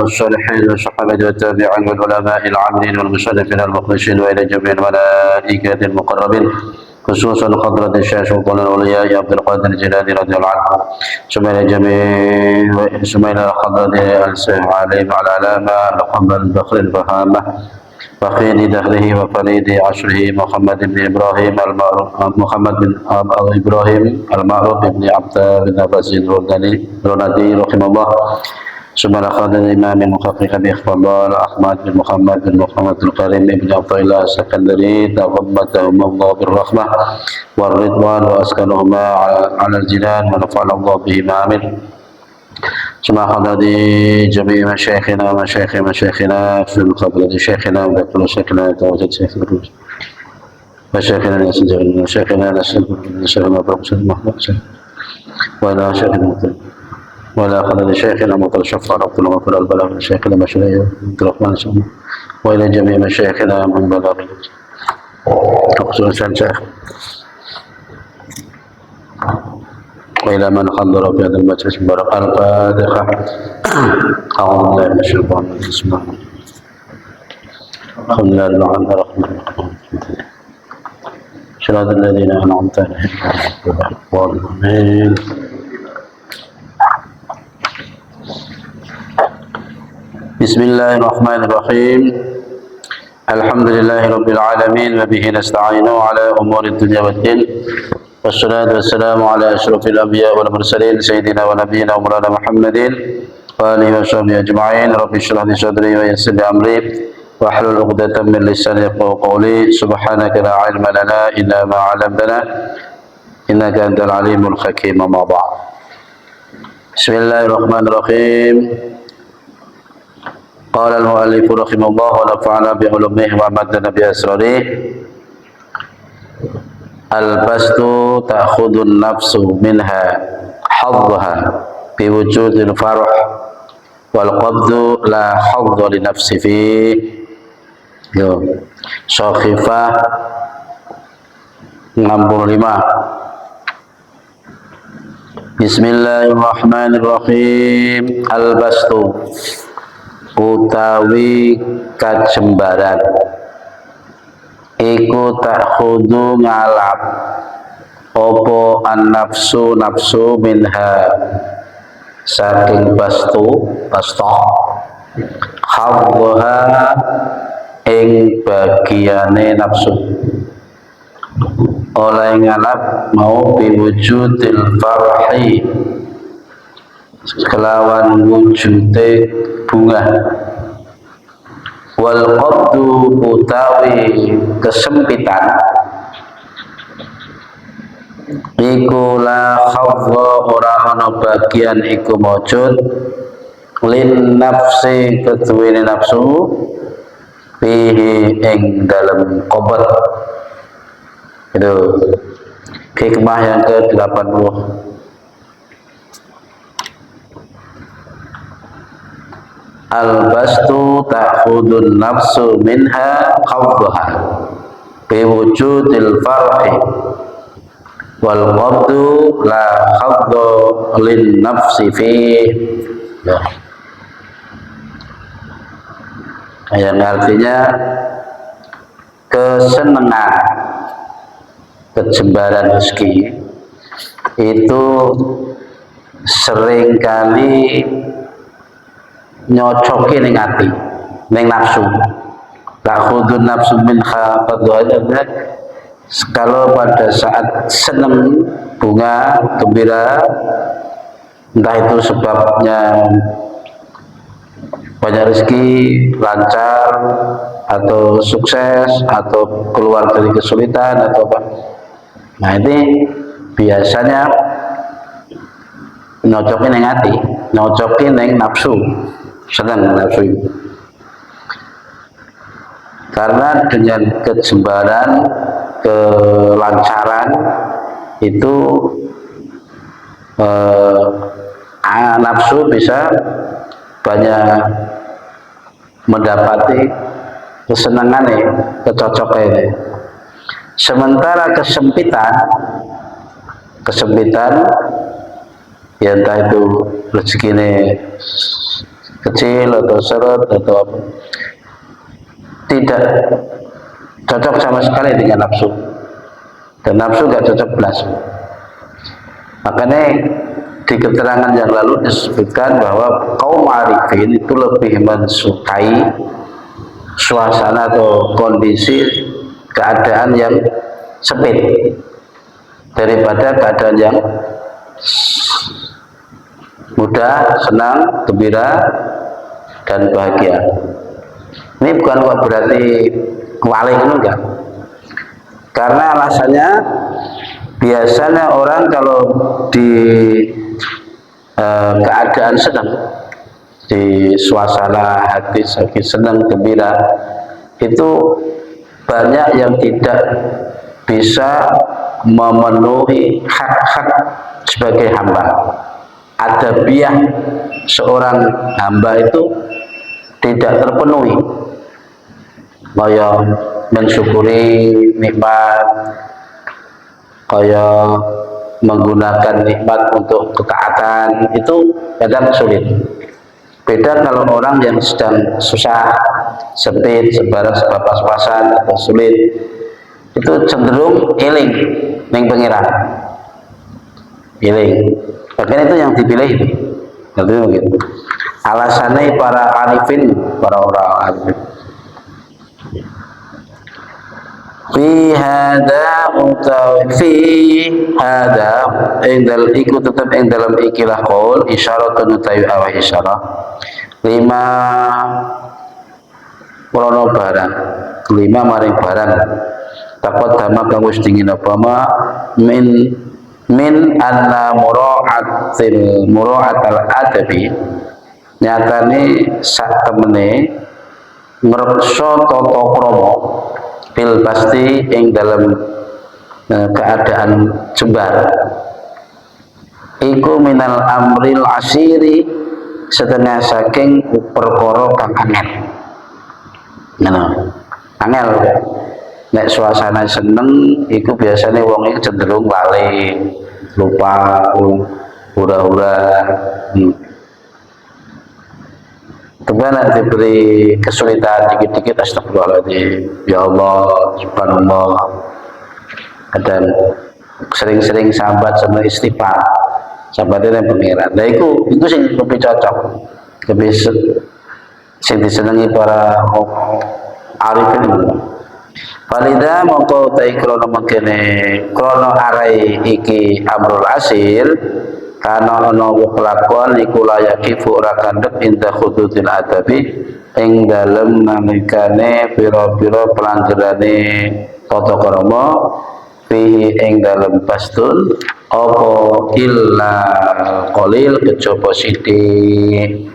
والصالحين والصحابة والتابعين والعلماء العاملين والمصنفين المخلصين وإلى جميع الملائكة المقربين خصوصا حضرة الشيخ سلطان الأولياء عبد القادر الجيلاني رضي الله عنه ثم إلى جميع ثم إلى حضرة الشيخ علي على علامة محمد البخر الفهامة فخير دهره وفريد عصره محمد بن إبراهيم المعروف بن عبد بن عباس الرندي رحمه الله ثم أخذ الإمام المحقق بإخبار أحمد بن محمد الكريم بن عبد الله السكندري تغمدهم الله بالرحمة والرضوان وأسكنهما على الجنان ونفعل الله بهما آمين ثم أخذ جميع مشايخنا ومشايخنا في القبر شيخنا وذكر شيخنا وتوجد شيخنا وشيخنا نسأل ولا شيخنا ولا أخذ لشيخنا مطر شفار عبد الله وفر البلاغ لشيخنا مشريه عبد الرحمن سلم وإلى جميع مشايخنا من بلاغ خصوصا شيخ وإلى من حضر في هذا المجلس المبارك الفاتحة أعوذ بالله من الشيطان الرجيم بسم الله الحمد لله الرحمن الرحيم صراط الذين أنعمت عليهم آمين. بسم الله الرحمن الرحيم الحمد لله رب العالمين وبه نستعين على أمور الدنيا والدين والصلاة والسلام على أشرف الأنبياء والمرسلين سيدنا ونبينا ومولانا محمد وآله وصحبه أجمعين رب اشرح لي صدري ويسر لي أمري واحلل عقدة من لساني يفقهوا قولي سبحانك لا علم لنا إلا ما علمتنا إنك أنت العليم الحكيم أما بعد بسم الله الرحمن الرحيم قال المؤلف رحمه الله ونفعنا بعلومه ومدنا بأسراره البسط تأخذ النفس منها حظها بوجود الفرح والقبض لا حظ لنفس فيه Sokhifah 65. Bismillahirrahmanirrahim. Al-bastu utawi kajembaran iku takhudu ngalap opo an-nafsu nafsu minha saking bastu hawwaha ing bagiane nafsu oleh ngalap mau biwujudil farhi kelawan wujude bunga wal qabdu utawi kesempitan iku la khawwa ora ana bagian iku mujud lin nafsi ketuwene nafsu fihi ing dalam qabd. Itu hikmah yang ke-80. Al-bastu ta'khudun nafsu minha khawdaha biwujudil farhi wal qabdu la khawda lin nafsi fihi. Yang artinya kesenangan kejembaran rezeki itu seringkali nyocoki ning ati, ning nafsu. Ta'khudun nafsu min khafadha. Kalau pada saat seneng bunga gembira, entah itu sebabnya banyak rezeki, lancar atau sukses atau keluar dari kesulitan atau apa. Nah ini biasanya nyocokin yang hati, nyocokin yang nafsu, senang nafsu itu. Karena dengan kejembaran, kelancaran itu nafsu bisa banyak mendapati kesenangan nih, kecocokan ini. Sementara kesempitan ya entah itu rezeki ini kecil atau seret atau apa, tidak cocok sama sekali dengan nafsu, dan nafsu gak cocok belas. Makanya di keterangan yang lalu disebutkan bahwa kaum arifin itu lebih mensukai suasana atau kondisi keadaan yang sempit daripada keadaan yang mudah, senang, gembira, dan bahagia. Ini bukan kok berarti kewalik, enggak. Karena alasannya biasanya orang kalau di keadaan senang, di suasana hati senang, gembira, itu banyak yang tidak bisa memenuhi hak-hak sebagai hamba. Adabiah seorang hamba itu tidak terpenuhi, kaya mensyukuri nikmat, kaya menggunakan nikmat untuk ketaatan, itu kadang sulit. Beda kalau orang yang sedang susah, sempit, pas-pasan atau sulit, itu cenderung eling ning pengiran, eling. Bahkan itu yang dipilih itu. Jadi begitu. Alasannya para arifin, para orang arifin. Fi hada indal iku tetap ing dalam ikilah qaul isyaratun utawi awah isyarah lima krono barang, lima maring barang takut dama kang wis dingin apa ma min anna mura'atal adabi, nyatane sak temene ngreksa tata krama bil pasti ing dalam keadaan jembar iku minal amril asiri setengah saking perkara kang angel. Angel nek suasana seneng iku biasanya wong iku cenderung lali, lupa, hura-hura. Kemudian diberi kesulitan dikit-dikit, astagfirullahaladzim, ya Allah, subhanallah. Dan sering-sering sambat sama istighfar, sambatnya yang pengiran. Nah itu sing lebih cocok, lebih sing disenangi para arifin. Falida mongko tai krono mengkene krono arai iki amrul asir kana ana kelakuan iku layakifu ora kandhek inda khududil adabi ing dalem nalikane pira-pira pelanggarane tata krama fihi ing dalem pastun apa illa qalil kejaba sithik.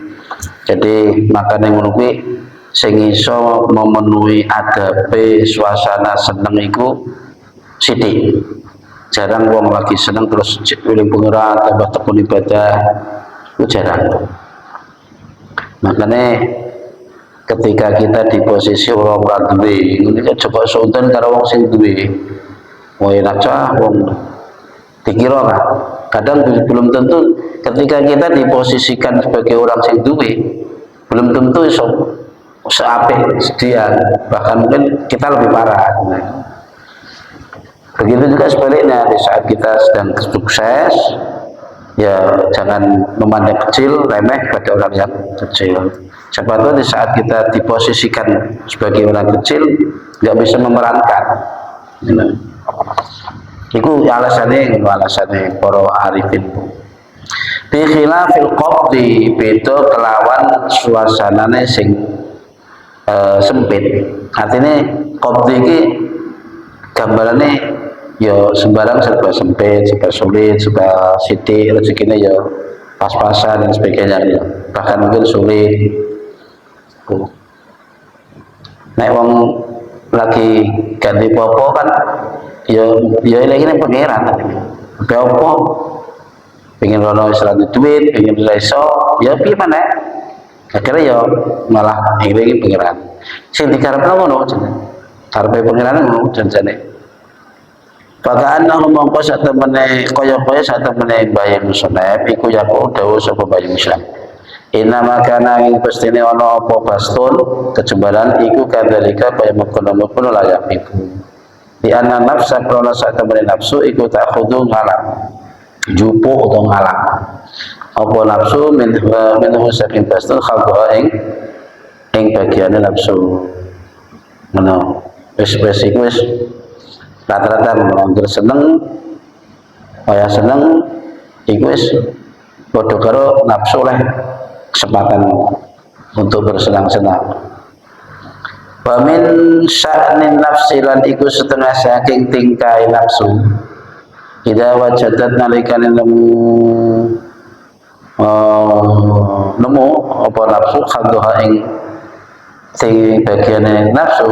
Jadi makane ngono kuwi sing iso memenuhi adabe suasana seneng iku sithik. Jarang wong lagi seneng terus eling pengiran tambah tekun ibadah, itu jarang. Makanya ketika kita di posisi orang duwe, ini coba sonten karo wong sing duwe. Mau enak cah wong dikira kan. Kadang belum tentu ketika kita diposisikan sebagai orang sing duwe, belum tentu iso seapik sedia, bahkan mungkin kita lebih parah. Begitu juga sebaliknya, di saat kita sedang sukses, ya jangan memandang kecil, remeh pada orang yang kecil. Siapa tahu di saat kita diposisikan sebagai orang kecil, nggak bisa memerankan. Itu alasannya para arifin. Di khilafil qabdi beda kelawan suasanane sing sempit. Artinya qabdi ini gambarannya ya sembarang serba sempit, serba sulit, serba sithik, rezekinya ya pas-pasan dan sebagainya ya. Bahkan mungkin sulit. Nek wong lagi ganti popo kan ya lagi ning pangeran. Tapi apa? Pengen rono istilahnya duit, pengen iso, ya piye maneh. Akhirnya ya malah ngiringi pangeran. Sing dikarepno ngono jenenge. Karepe pangeran ngono janjane. Pakaan nang mongko sak temene kaya-kaya sak temene Mbah Musnad iku ya dawuh sapa Mbah Musnad. Inna makana ing pestine ana apa bastun kejembaran iku kadzalika kaya mengkono-mengkono layak iku. Di anna nafsa krana sak temene nafsu iku tak khudu ngalak. Jupo utawa ngalak. Apa nafsu minhu saking bastun khalqa ing bagiane nafsu. Ngono. Wis iku wis rata-rata angger seneng kaya seneng iku wis padha karo nafsu lah kesempatan untuk bersenang-senang. Wa min sya'nin nafsi lan iku setengah saking tingkai nafsu. Ida wajadat nalikane nemu apa nafsu khadha ing sing bagiane nafsu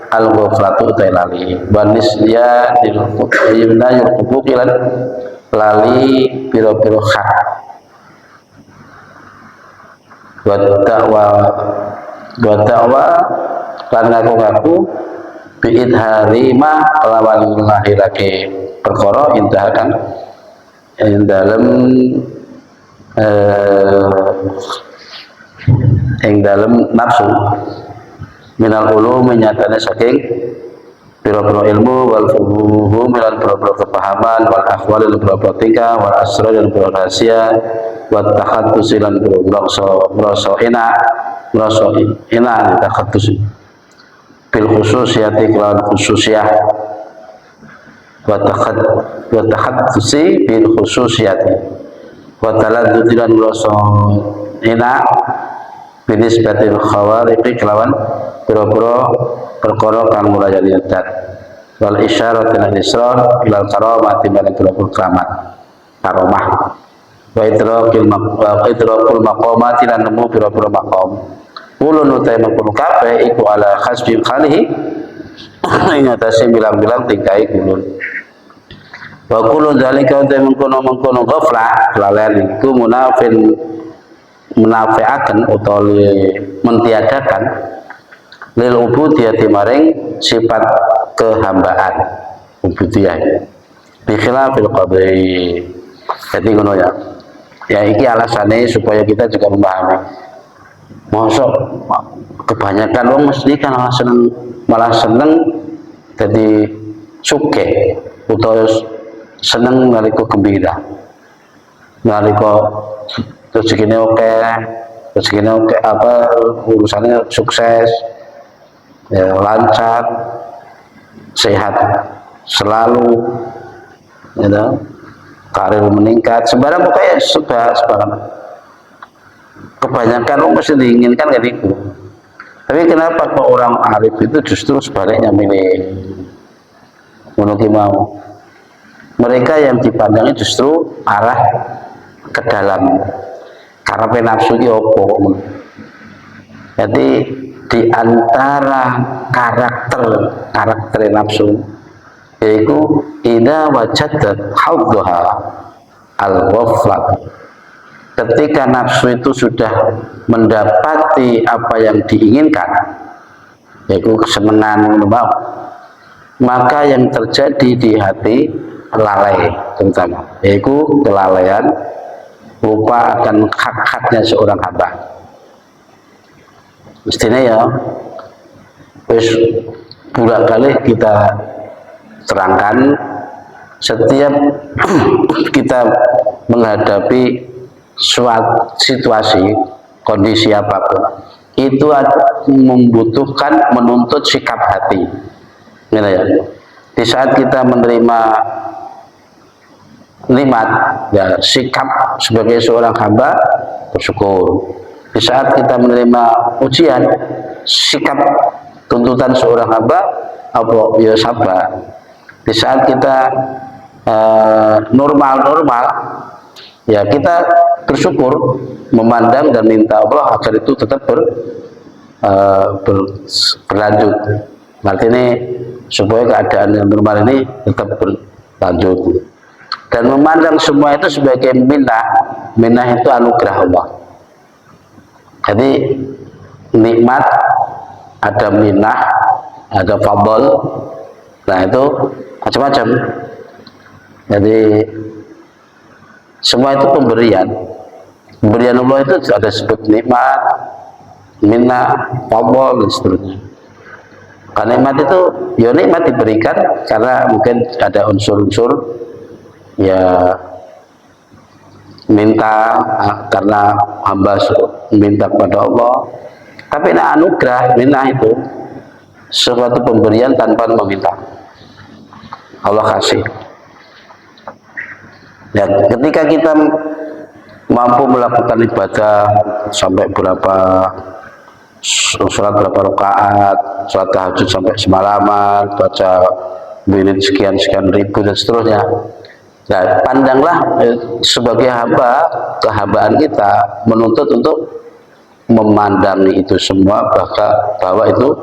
al-ghaflatu lali banis dia dilqina yuquqilan lali piro-piro hak wa da'wa lan ngaku biidhari ma kelawan lahirake perkara intahakan ing dalem nafsu minal ulum menyatane saking pira-pira ilmu wal fuhum lan pira-pira kepahaman wal ahwal lan pira-pira tingkah wal asrar lan pira rahasia wa takhattus lan pira merasa enak takhattus bil khususiyati kelawan khususiyah wa takhattus bil khususiyati wa taladdud lan merasa enak binisbatil khawariqi kelawan pura-pura perkara kang mulai nyedat wal isyarat ila israr ila karamati marang pura-pura keramat karomah wa idrakul maqamati lan nemu pura-pura maqam ulun utai mengkono kabeh iku ala khasbi khalihi ing atase bilang-bilang tingkai kulun wa kullu zalika utai mengkono ghaflah lalen iku menafiakan atau mentiadakan lil ubudiyati maring sifat kehambaan ubudiyah bi khilafil qadai. Jadi ngono ya. Ya iki alasannya supaya kita juga memahami. Mosok kebanyakan wong mesti kan malah seneng jadi suke utawa seneng nalika gembira. Nalika rezekine oke apa urusannya sukses ya, lancar sehat selalu ya, karir meningkat sembarang pokoknya sudah sembarang kebanyakan orang mesti diinginkan kayak gitu. Tapi kenapa kok orang arif itu justru sebaliknya milih menurut mau mereka yang dipandangnya justru arah ke dalam karena nafsu ki opo. Jadi di antara karakter nafsu yaitu idza wajadat hawdaha al-ghaflat. Ketika nafsu itu sudah mendapati apa yang diinginkan yaitu kesenangan mau, maka yang terjadi di hati lalai terutama yaitu kelalaian lupa akan hak-haknya seorang hamba. Mestinya ya wis bulan kali kita terangkan setiap kita menghadapi suatu situasi kondisi apapun itu membutuhkan menuntut sikap hati. Gitu ya. Di saat kita menerima nikmat ya sikap sebagai seorang hamba bersyukur. Di saat kita menerima ujian sikap tuntutan seorang hamba apa ya sabar. Di saat kita normal ya kita bersyukur memandang dan minta Allah agar itu tetap berlanjut. Artinya supaya keadaan yang normal ini tetap berlanjut. Dan memandang semua itu sebagai minah itu anugerah Allah. Jadi nikmat ada minah, ada fadl, nah itu macam-macam. Jadi semua itu pemberian. Pemberian Allah itu ada sebut nikmat, minnah, fadl dan seterusnya. Karena nikmat itu, ya nikmat diberikan karena mungkin ada unsur-unsur ya minta karena hamba minta kepada Allah. Tapi anugerah, minnah itu suatu pemberian tanpa meminta. Allah kasih. Dan ketika kita mampu melakukan ibadah sampai berapa sholat berapa rakaat, sholat tahajud sampai semalaman, baca wirid sekian ribu dan seterusnya. Nah, pandanglah sebagai hamba, kehambaan kita menuntut untuk memandangi itu semua bahwa itu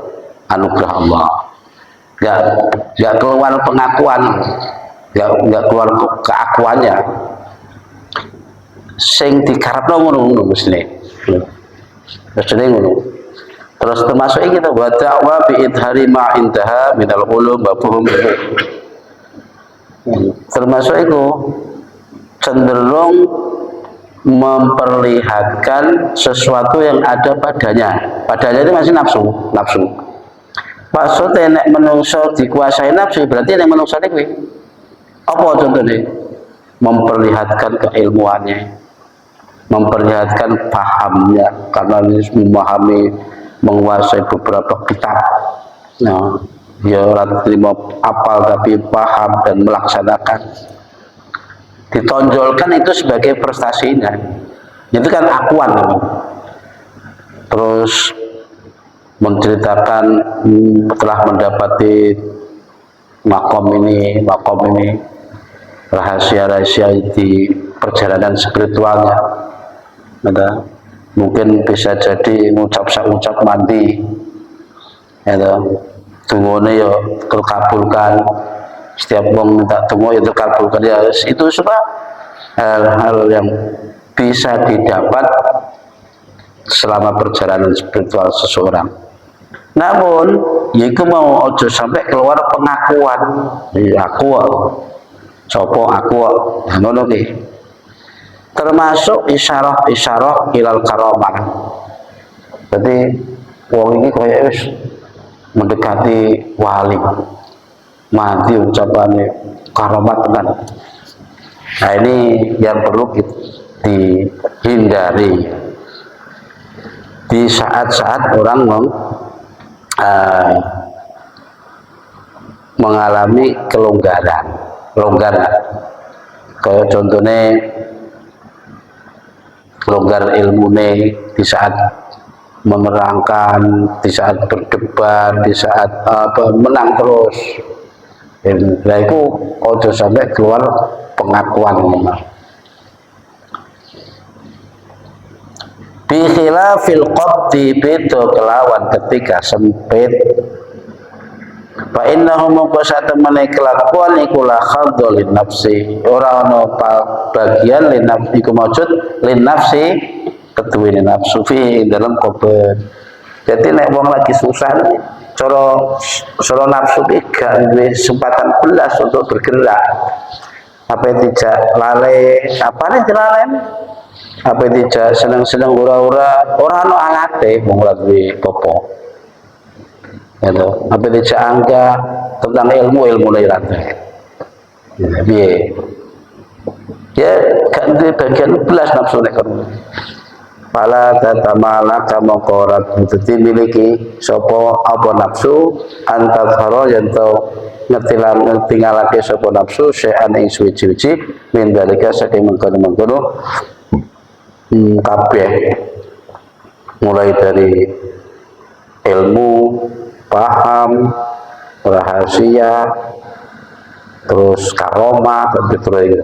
anugerah Allah. Gak keluar pengakuan, gak keluar keakuannya. Sing dikarepno ngono mestine. Mestine ngono. Terus termasuk kita wa da'wa bi idhari ma intaha minal ulum wa fuhum. Termasuk itu cenderung memperlihatkan sesuatu yang ada padanya. Padanya itu masih nafsu. Maksudnya nek menungso dikuasai nafsu berarti nek menungso kuwi. Apa contohnya? Memperlihatkan keilmuannya, memperlihatkan pahamnya karena memahami, menguasai beberapa kitab. Nah, dia orang terima apal tapi paham dan melaksanakan. Ditonjolkan itu sebagai prestasinya. Itu kan akuan memang. Terus menceritakan telah mendapati makom ini, rahasia-rahasia di perjalanan spiritualnya. Ada mungkin bisa jadi ngucap mandi, ya, tunggunya ya terkabulkan. Setiap wong minta tunggu itu terkabulkan ya. Itu semua hal-hal yang bisa didapat selama perjalanan spiritual seseorang. Namun, yaitu mau ojo sampai keluar pengakuan, ya aku, sopo aku, ngono ki. Termasuk isyarah ilal karamah. Jadi wong ini kaya wis mendekati wali. Mati ucapannya karamah tenan. Nah ini yang perlu dihindari di saat-saat orang mengalami kelonggaran. Kayak contohnya longgar ilmu di saat menerangkan, di saat berdebat, di saat menang terus. Nah itu ojo sampai keluar pengakuan memang. Bi khilafil qabdi beda kelawan ketika sempit. Fa innahu maqsata temene kelakuan iku la khadhul nafsi. Ora ana bagian lin nafsi iku maujud lin nafsi keduwene nafsu fi dalam qabd. Jadi nek wong lagi susah cara nafsu iki gak duwe kesempatan belas untuk bergerak. Apa tidak lalai, apa nih dilalen? Apa tidak seneng-seneng ora ana alate wong ora duwe apa. Gitu. Apa tidak angka tentang ilmu rantai. Piye? Ya kan di bagian belas nafsu nek kono. Pala tatamala kama qarat itu miliki sapa apa nafsu antadhara yen to ngetingalake sapa nafsu syai'an ing suci-suci min dalika saking mengkono-mengkono kabeh mulai dari ilmu, paham, rahasia, terus karomah, terus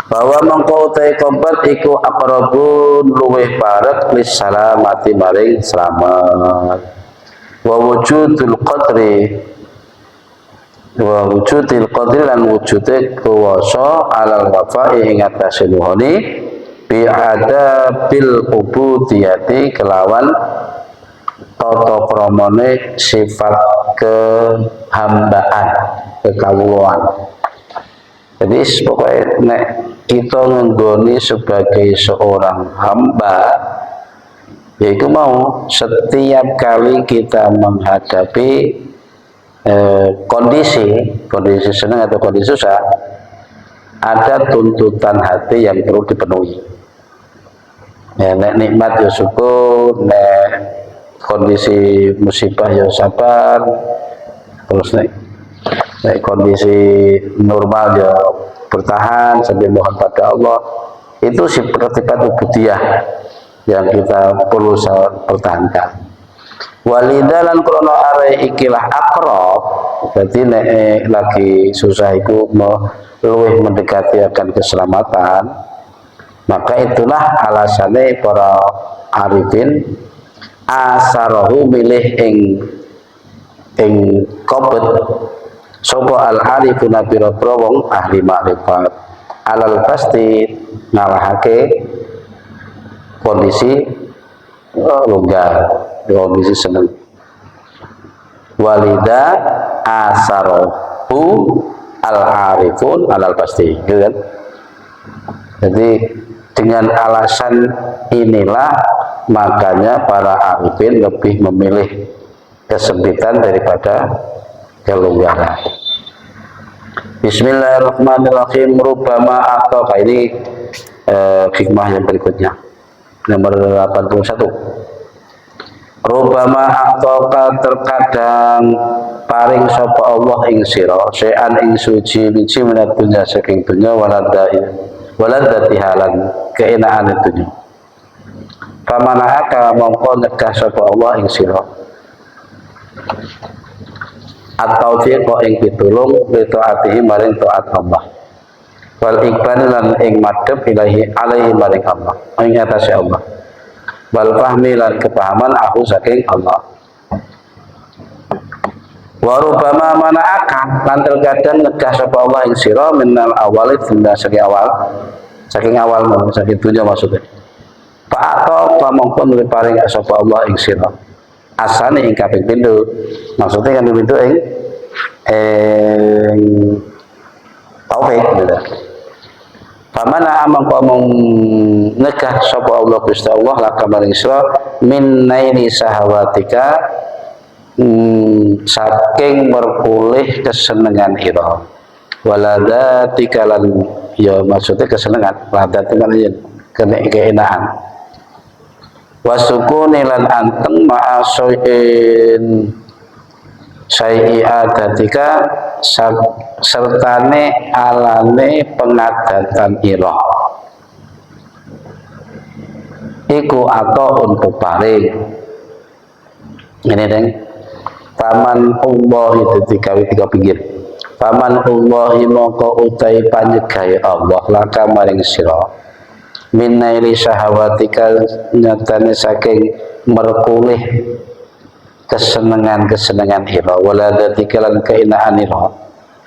bahwa mengkau kompat iku aqrabun luweh parek lis salamati maring selamat wa wujudul qadri lan wujude kuwasa alal wafa'i ing atase nuhoni bi adabil ubudiyati kelawan tata kramane sifat kehambaan, kekawulan. Jadi pokoknya nek kita ngenggoni sebagai seorang hamba, yaitu mau setiap kali kita menghadapi kondisi senang atau kondisi susah, ada tuntutan hati yang perlu dipenuhi. Ya, nek nikmat ya syukur, nek kondisi musibah ya sabar, terus nek kondisi normal ya bertahan sambil mohon pada Allah. Itu sifat ubudiyah yang kita perlu pertahankan. Walidalan krono are ikilah akrab, berarti nek lagi susah iku luwih mendekati akan keselamatan, maka itulah alasannya para arifin asarahu milih ing kobet sopo al arifuna biro wong ahli makrifat alal pasti ngalahake kondisi longgar, kondisi seneng. Walida asarohu al arifun alal pasti, gitu kan? Jadi dengan alasan inilah makanya para arifin lebih memilih kesempitan daripada kelonggaran. Bismillahirrahmanirrahim. Rubama atau ini hikmah yang berikutnya nomor 81. Rubama atau terkadang paring sapa Allah ing sira sean ing suci biji minat dunya saking dunya waladati halan keenaan dunya. Pamanaka mongko nyegah sapa Allah ing sira atau fiqo ing pitulung li taatihi maring taat Allah wal ikban lan ing madhep ilahi alaihi maring Allah ing atase Allah wal fahmi lan kepahaman aku saking Allah. Wa rubama mana'aka lan terkadang nyegah sapa Allah ing sira minal awali dunya saking awal saking dunya maksudnya. Pak atau pamongko nuli paring sapa Allah ing sira asane ing kaping pindho, maksudnya kan pindho ing taufik gitu. Pamana amang mong negah sapa Allah Gusti Allah laka maring sira min naini sahawatika saking merpulih kesenengan ira waladatika lan ya maksudnya kesenengan ladat keenaan wasukuni lan anteng ma'asoin sayi'adatika sertane alane pengadatan ira iku atau untuk paring ini deng paman Allah itu tiga pinggir paman Allah moko utai panyegai Allah laka maring sira minaili sahawatika nyatane saking merkulih kesenangan ira waladatika lan keinaan ira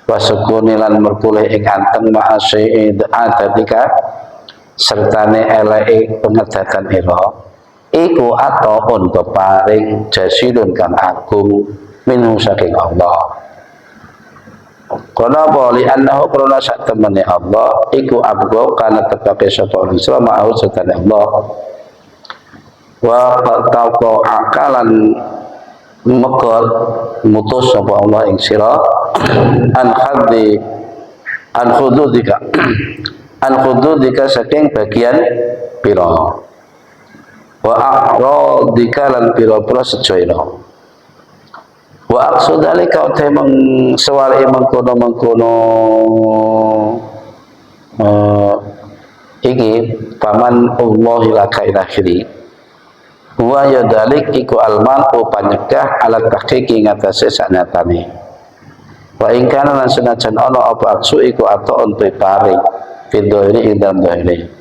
wasukuni lan merkulih ing anteng ma'asyi'id adatika sertane eleke pengedatan ira iku ataun peparing jasilun kang agung minhu saking Allah. Kenapa li annahu karena sak temene Allah iku abgo kana tetep sapa orang selama au sertane Allah wa taqo akalan mekol mutus sapa Allah ing sira an khududika saking bagian pira wa a'radika lan pira-pira sejoira wa aqsudalika utai sewali mengkono iki paman Allah laka ilakhiri wa yadalik iku alman upanyegah alat tahqiqi ngatasi sanyatane wa ingkana lan senajan ana apa aksu iku atau untuk paring fidohiri indam dohiri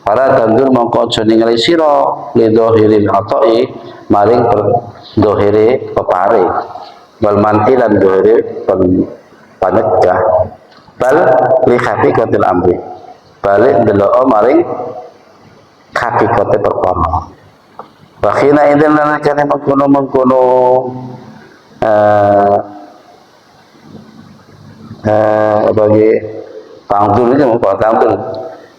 para tandur mongko aja ningali sira lidohiril atoi maring dohiri peparing wal manti lan dohiri panegah bal li haqiqatil amri balik delok maring hakikate perkara wakhina idzan lan kana mengkono bagi Fa'dul iki apa ta'dul.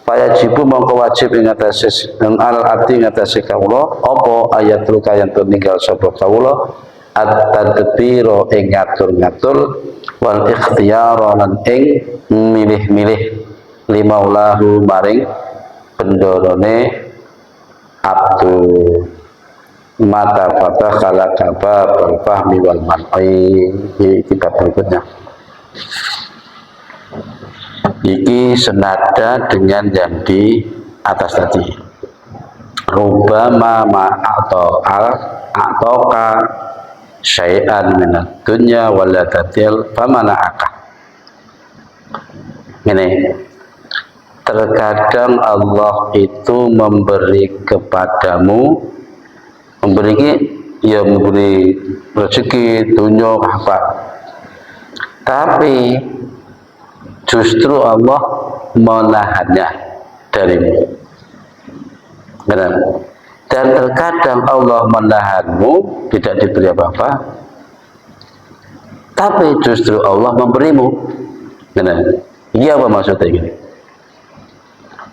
Fayajibu mongko wajib ing atase alal abdi ing atase kawula apa ayatul kayan ninggal sapa kawula at-tadbiro ing ngatur-ngatur wal ikhtiyara lan ing milih-milih limaulahu maring bendorone abdu mata fatah khalaqaba wal fahmi wal man'i. Kita berikutnya iki senada dengan yang di atas tadi. Rubama ma atoka syai'an minat dunya waladatil famana'aka. Ini terkadang Allah itu memberi kepadamu, memberi rezeki dunia apa, tapi justru Allah menahannya darimu. Benar. Dan terkadang Allah menahanmu tidak diberi apa-apa, tapi justru Allah memberimu. Benar. Iya apa maksudnya ini?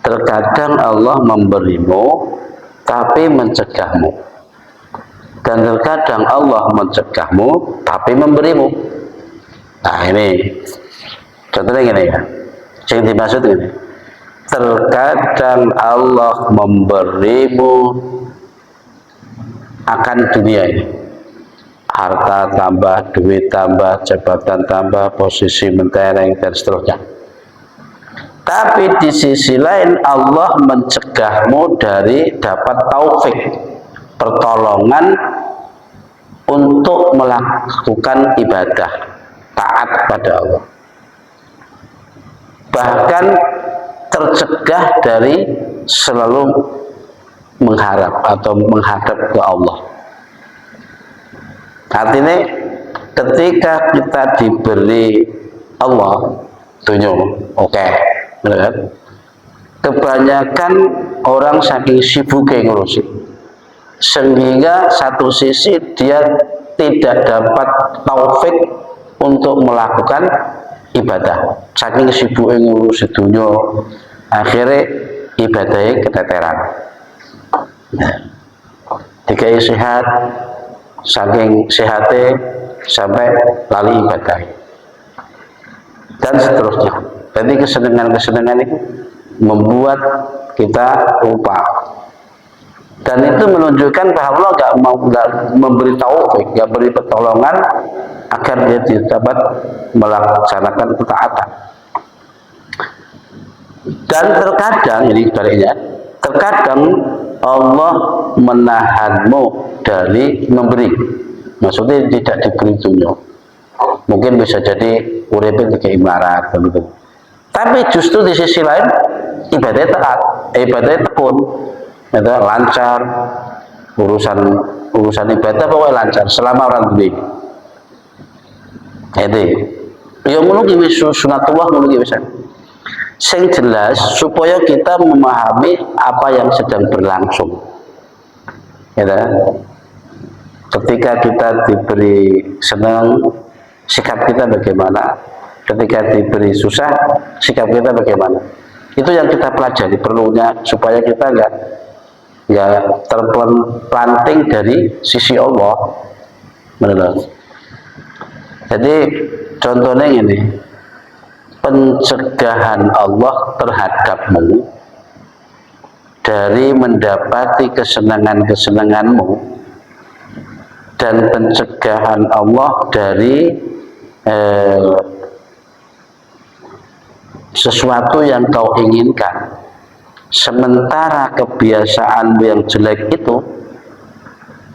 Terkadang Allah memberimu tapi mencegahmu, dan terkadang Allah mencegahmu tapi memberimu. Nah ini contohnya gini ya, yang dimaksud ini, terkadang Allah memberimu akan dunia ini, harta tambah, duit tambah, jabatan tambah, posisi mentereng dan seterusnya. Tapi di sisi lain Allah mencegahmu dari dapat taufik, pertolongan untuk melakukan ibadah, taat pada Allah. Bahkan tercegah dari selalu mengharap atau menghadap ke Allah. Artinya ketika kita diberi Allah dunia, oke, benar. Kebanyakan orang saking sibuknya ngurusi, sehingga satu sisi dia tidak dapat taufik untuk melakukan ibadah, saking sibuknya ngurusi dunia, akhirnya ibadahnya keteteran. Dikai sehat, saking sehatnya sampai lali ibadah dan seterusnya. Jadi kesenangan-kesenangan itu membuat kita lupa, dan itu menunjukkan bahwa Allah nggak memberi taufik, nggak beri pertolongan agar dia dapat melaksanakan ketaatan. Dan terkadang, ini sebaliknya, terkadang Allah menahanmu dari memberi, maksudnya tidak diberi dunia. Mungkin bisa jadi uripin ke imarat begitu. Tapi justru di sisi lain ibadahnya taat, ibadahnya tekun, itu lancar, urusan ibadah pokoknya lancar selama orang duit. Itu ya mungkin sunatullah mungkin bisa. Sing jelas supaya kita memahami apa yang sedang berlangsung. Ya, ketika kita diberi senang, sikap kita bagaimana? Ketika diberi susah, sikap kita bagaimana? Itu yang kita pelajari perlunya supaya kita nggak terpelanting dari sisi Allah. Benar. Jadi contohnya ini, pencegahan Allah terhadapmu dari mendapati kesenangan-kesenanganmu, dan pencegahan Allah dari sesuatu yang kau inginkan, sementara kebiasaanmu yang jelek itu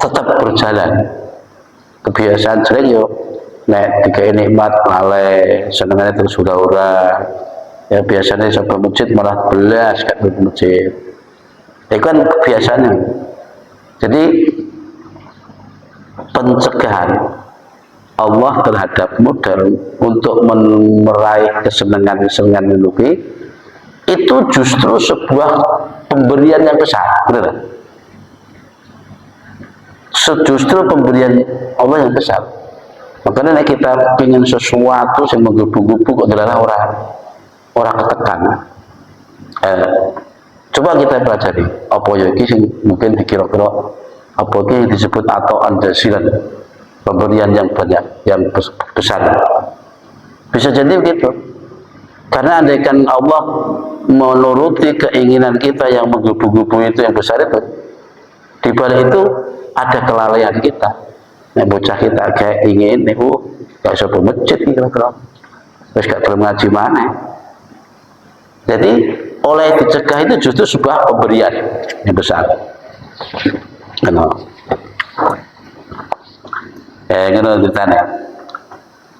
tetap berjalan. Kebiasaan jelek yuk nek dikai nikmat lalai, senengannya terus hura-hura. Ya biasanya sampai masjid malah belas kat masjid. Itu kan kebiasaannya. Jadi pencegahan Allah terhadapmu dan untuk meraih kesenangan-kesenangan itu justru sebuah pemberian yang besar, benar? Justru pemberian Allah yang besar. Makanya kita ingin sesuatu yang menggebu-gebu kok adalah orang. orang ketekan. Coba kita pelajari apa ya iki sing mungkin dikira-kira apa iki disebut atau jasilan, pemberian yang banyak, yang besar. Bisa jadi begitu. Karena andaikan Allah menuruti keinginan kita yang menggebu-gebu itu yang besar itu, di balik itu ada kelalaian kita. Nah, bocah kita kayak ingin nih, gak usah masjid nih kira-kira, terus gak perlu ngaji mana. Jadi oleh dicegah itu justru sebuah pemberian yang besar. Ngono ditanya.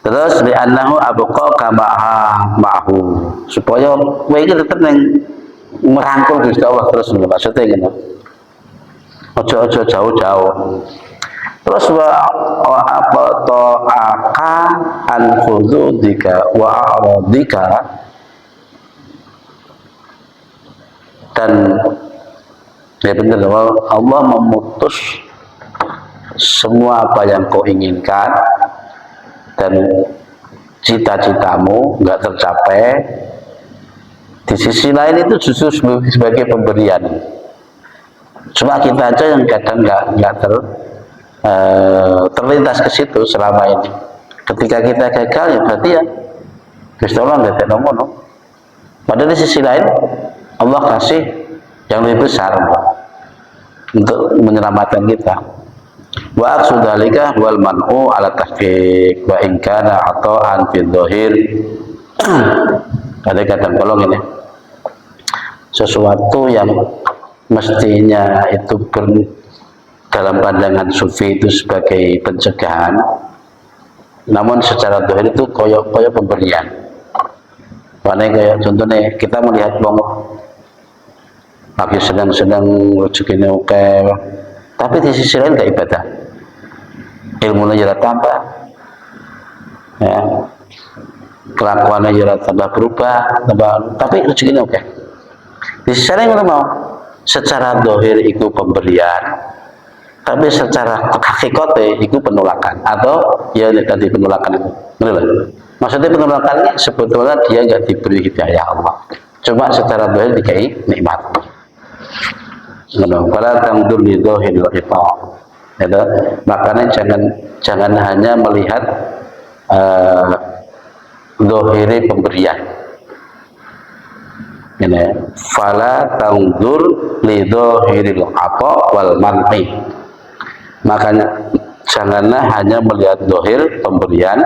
Terus li'annahu abqa kamaha ma'hu, supaya kowe iki tetep ning merangkul Gusti Allah terus maksudnya ngono. Ojo-ojo jauh-jauh. Terus wa apa ta'aka an khududika wa a'radika, dan ya benar Allah memutus semua apa yang kau inginkan dan cita-citamu nggak tercapai. Di sisi lain itu justru sebagai pemberian. Cuma kita aja yang kadang nggak terlintas ke situ selama ini. Ketika kita gagal ya berarti ya Gusti Allah nggak ada nomor. Padahal di sisi lain Allah kasih yang lebih besar untuk menyelamatkan kita. Wa aqsudalika wal man'u ala tahqiq wa in kana ata'an fi dhahir. Kadang-kadang tolong ini sesuatu yang mestinya itu dalam pandangan sufi itu sebagai pencegahan, namun secara dhahir itu koyok pemberian. Karena kayak contohnya kita melihat wong lagi sedang rezekinya oke, tapi di sisi lain gak ibadah, ilmunya jadi tambah, ya, kelakuannya jadi tambah berubah, tapi rezekinya oke. Di sisi lain kita mau secara dohir itu pemberian, tapi secara hakikatnya itu penolakan, atau ya tadi penolakan itu, benar? Maksudnya penolakan ini sebetulnya dia nggak diberi hidayah Allah, cuma secara dohir dikai nikmat. Kalau tangdur di dohir itu, makanya jangan hanya melihat dohiri pemberian. Ini fala tangdur li dohiril apa wal man'i. Makanya janganlah hanya melihat dohir pemberian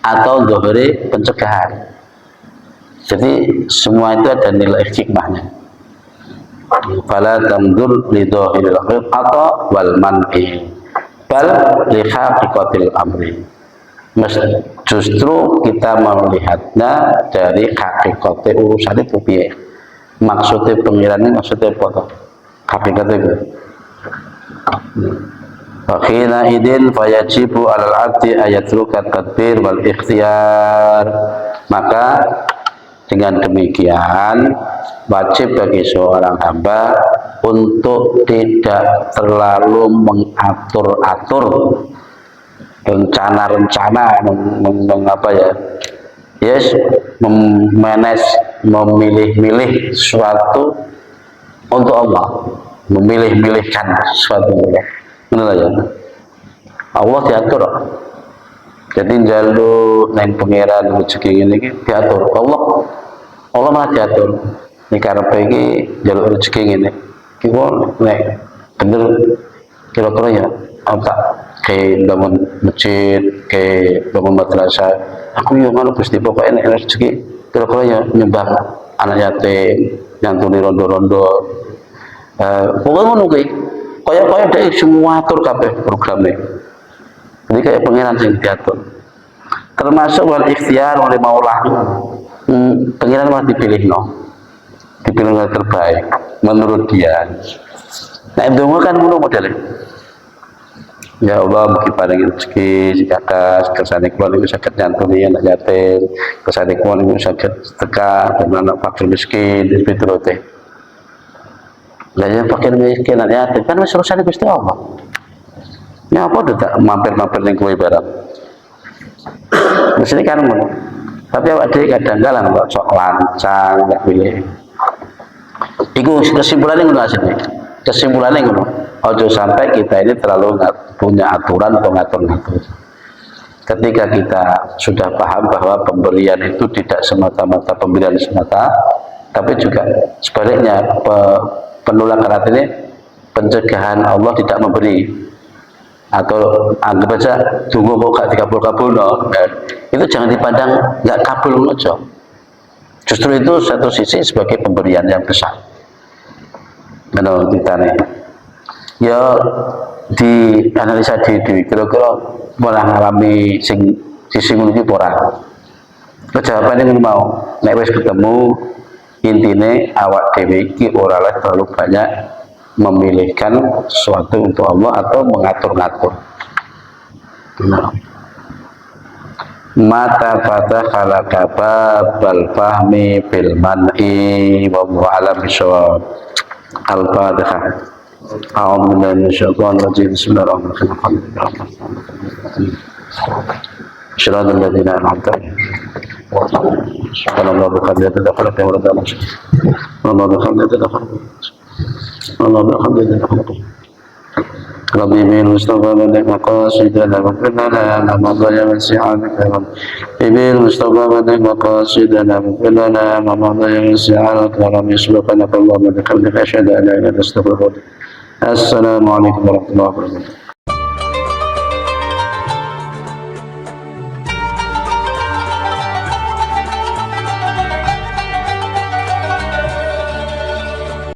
atau dohiri pencegahan. Jadi semua itu ada nilai hikmahnya. Fala tamdur li dhahiril atau wal man'i bal li haqiqatil amri. Justru kita melihatnya dari hakikat urusan itu piye. Maksudnya pengirannya maksudnya apa? Hakikat itu. Fakhina idin fayajibu alal abdi ayatruka tadbir wal ikhtiyar. Maka dengan demikian wajib bagi seorang hamba untuk tidak terlalu mengatur-atur rencana-rencana mengapa ya, yes, memanage, memilih-milih sesuatu untuk Allah, memilih-milihkan sesuatu Allah. Benar ya? Allah diatur. Jadi jalur neng pangeran rezeki ini diatur. Allah malah diatur. Ini karena pergi jalur rezeki ini. Kita nek bener kira-kira ya, tak kayak bangun masjid, kayak bangun madrasah. Aku yang mana Gusti pokoknya nek rezeki kira-kira ya nyumbang anak yatim, nyantuni rondo-rondo. Pokoknya ngono kuwi. Kaya dari semua atur kabeh programnya. Jadi kayak pengiran yang diatur. Termasuk wal ikhtiar oleh maulah. Pengiran malah dipilih yang terbaik menurut dia. Nah itu kan ngono modelnya. Ya Allah, mungkin paling rezeki sikakas kersane kula niku saged nyantuni anak yatim, kersane kula niku saged sedekah dan anak fakir miskin piturute. Lah yang fakir miskin anak yatim kan wis urusane Gusti Allah. Ya apa udah tak mampir-mampir ning kowe barang. Mesti kan ngono. Tapi awak dhewe kadang-kadang kok sok lancang gak pilih. Iku kesimpulannya ngono asline. Kesimpulannya ngono. Ojo sampai kita ini terlalu punya aturan atau ngatur-ngatur. Ketika kita sudah paham bahwa pemberian itu tidak semata-mata pemberian semata, tapi juga sebaliknya penolakan artinya pencegahan Allah tidak memberi, atau anggap aja tunggu kok gak dikabul-kabul no. Itu jangan dipandang nggak kabul aja. Justru itu satu sisi sebagai pemberian yang besar. Menurut kita nih, ya di analisa diri kira-kira pernah ngalami sing disinggung iki ora. Jawabannya mau nek wis ketemu intine awak dhewe iki ora terlalu banyak memilihkan sesuatu untuk Allah atau mengatur-ngatur. Mata fatah khalaqa bal fahmi bil man'i wa alam syawab. Al-Fatihah. A'udzu billahi minasyaitonir rajim. Bismillahirrahmanirrahim. Shiratal ladzina an'amta 'alaihim. Subhanallah bihamdihi tadakkarat wa radana. Subhanallah bihamdihi tadakkarat. Allah bihamdihi. Rabbi bil Mustafa wa maqasidana wa lana ma dhaya wasi'ana khairan. Bil Mustafa wa maqasidana wa lana ma dhaya wasi'ana khairan. Subhanaka Allahumma wa bihamdika asyhadu an la ilaha illa anta astaghfiruka wa atubu ilaik. Assalamu alaikum warahmatullahi wabarakatuh.